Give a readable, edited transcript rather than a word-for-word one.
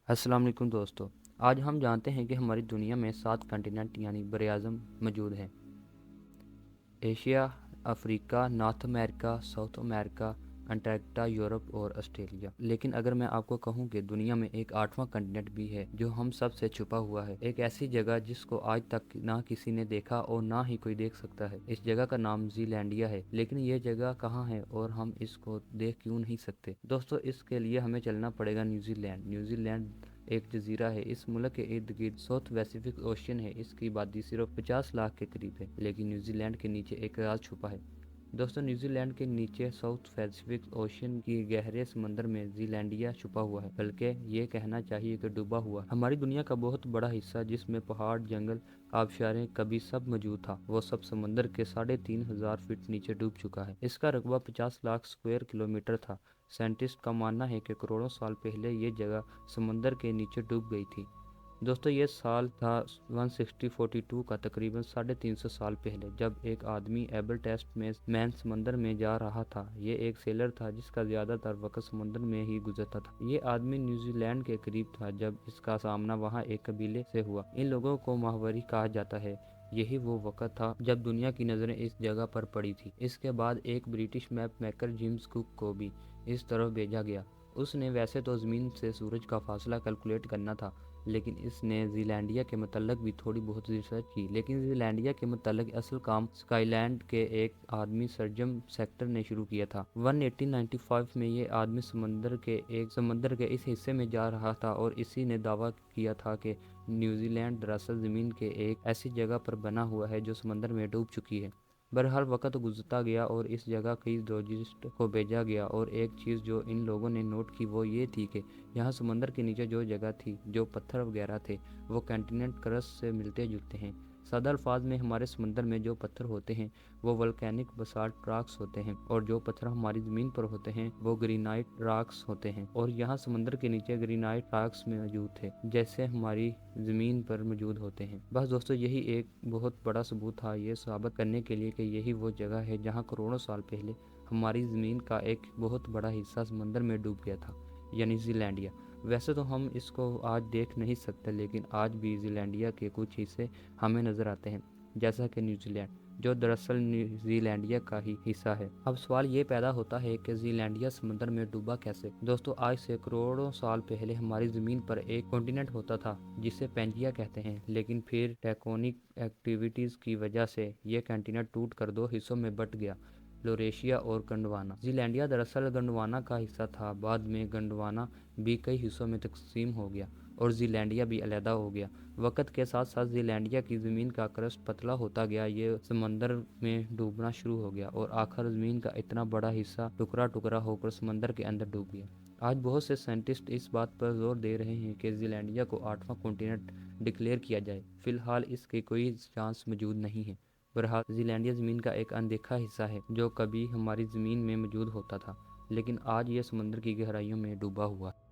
अस्सलाम वालेकुम दोस्तों। आज हम जानते हैं कि हमारी दुनिया में 7 कंटिनेंट यानी बरआज़म मौजूद हैं। Asia, Africa, north America, south America, Antarctica, Europe और ऑस्ट्रेलिया। लेकिन अगर मैं आपको कहूं कि दुनिया में एक 8वां कंटिनेंट भी है जो हम सब से छुपा हुआ है, एक ऐसी जगह जिसको आज तक ना किसी ने देखा और ना ही कोई देख सकता है। इस जगह का नाम ज़ीलैंडिया है। लेकिन ये जगह कहाँ है और हम इसको देख क्यों नहीं सकते? दोस्तों, इसके लिए हमें चलना पड़ेगा न्यूजीलैंड। न्यूजीलैंड एक जजीरा है। इस मुल्क के इर्द गिर्द साउथ पैसिफिक ओशियन है। इसकी आबादी सिर्फ 50 लाख के करीब है। लेकिन न्यूजीलैंड के नीचे एक राज छुपा है। दोस्तों, न्यूजीलैंड के नीचे साउथ पैसिफिक ओशियन की गहरे समंदर में ज़ीलैंडिया छुपा हुआ है, बल्कि ये कहना चाहिए कि डूबा हुआ है। हमारी दुनिया का बहुत बड़ा हिस्सा जिसमें पहाड़, जंगल, आबशारें कभी सब मौजूद था, वो सब समंदर के 3,500 फीट नीचे डूब चुका है। इसका रकबा 50 लाख स्क्वायर किलोमीटर था। साइंटिस्ट का मानना है कि करोड़ों साल पहले ये जगह समंदर के नीचे डूब गई थी। दोस्तों, ये साल था 1642 का, तकरीबन 350 साल पहले, जब एक आदमी एबल टेस्ट में मैन समंदर में जा रहा था। ये एक सेलर था जिसका ज़्यादातर वक्त समंदर में ही गुजरता था। ये आदमी न्यूजीलैंड के करीब था जब इसका सामना वहाँ एक कबीले से हुआ। इन लोगों को माहवारी कहा जाता है। यही वो वक्त था जब दुनिया की नज़रें इस जगह पर पड़ी थी। इसके बाद एक British map maker James cook को भी इस तरफ भेजा गया। उसने वैसे तो ज़मीन से सूरज का फासला कैलकुलेट करना था, लेकिन इसने ज़ीलैंडिया के मतलब भी थोड़ी बहुत रिसर्च की। लेकिन ज़ीलैंडिया के मतलब असल काम स्काईलैंड के एक आदमी सर्जम सेक्टर ने शुरू किया था। 1895 में ये आदमी समंदर के इस हिस्से में जा रहा था और इसी ने दावा किया था कि न्यूजीलैंड दरअसल ज़मीन के एक ऐसी जगह पर बना हुआ है जो समंदर में डूब चुकी है। बहरहाल वक्त गुजरता गया और इस जगह कई जियोलॉजिस्ट को भेजा गया, और एक चीज़ जो इन लोगों ने नोट की वो ये थी कि यहाँ समंदर के नीचे जो जगह थी, जो पत्थर वगैरह थे, वो कॉन्टिनेंट क्रस्ट से मिलते जुलते हैं। सादा अल्फाज में हमारे समंदर में जो पत्थर होते हैं वो वल्केनिक बसाल्ट रॉक्स होते हैं, और जो पत्थर हमारी ज़मीन पर होते हैं वो ग्रेनाइट रॉक्स होते हैं। और यहाँ समंदर के नीचे ग्रेनाइट रॉक्स मौजूद थे जैसे हमारी ज़मीन पर मौजूद होते हैं। बस दोस्तों, यही एक बहुत बड़ा सबूत था ये साबित करने के लिए कि यही वो जगह है जहाँ करोड़ों साल पहले हमारी ज़मीन का एक बहुत बड़ा हिस्सा समंदर में डूब गया था, यानी ज़ीलैंडिया। वैसे तो हम इसको आज देख नहीं सकते, लेकिन आज भी ज़ीलैंडिया के कुछ हिस्से हमें नज़र आते हैं, जैसा कि न्यूजीलैंड, जो दरअसल ज़ीलैंडिया का ही हिस्सा है। अब सवाल ये पैदा होता है कि ज़ीलैंडिया समंदर में डूबा कैसे? दोस्तों, आज से करोड़ों साल पहले हमारी ज़मीन पर एक कॉन्टिनेंट होता था जिसे पेंजिया कहते हैं, लेकिन फिर टेक्टोनिक एक्टिविटीज़ की वजह से ये कॉन्टिनेंट टूट कर दो हिस्सों में बंट गया, लोरेशिया और गंडवाना। ज़ीलैंडिया दरअसल गंडवाना का हिस्सा था। बाद में गंडवाना भी कई हिस्सों में तकसीम हो गया और ज़ीलैंडिया भी अलहदा हो गया। वक्त के साथ साथ ज़ीलैंडिया की ज़मीन का क्रस्ट पतला होता गया, ये समंदर में डूबना शुरू हो गया और आखिर ज़मीन का इतना बड़ा हिस्सा टुकड़ा टुकड़ा होकर समंदर के अंदर डूब गया। आज बहुत से साइंटिस्ट इस बात पर जोर दे रहे हैं कि ज़ीलैंडिया को 8वां कॉन्टिनेंट डिक्लेयर किया जाए। फिलहाल इसकी कोई चांस मौजूद नहीं है। बहरहाल ज़ीलैंडिया ज़मीन का एक अनदेखा हिस्सा है जो कभी हमारी ज़मीन में मौजूद होता था, लेकिन आज ये समंदर की गहराइयों में डूबा हुआ है।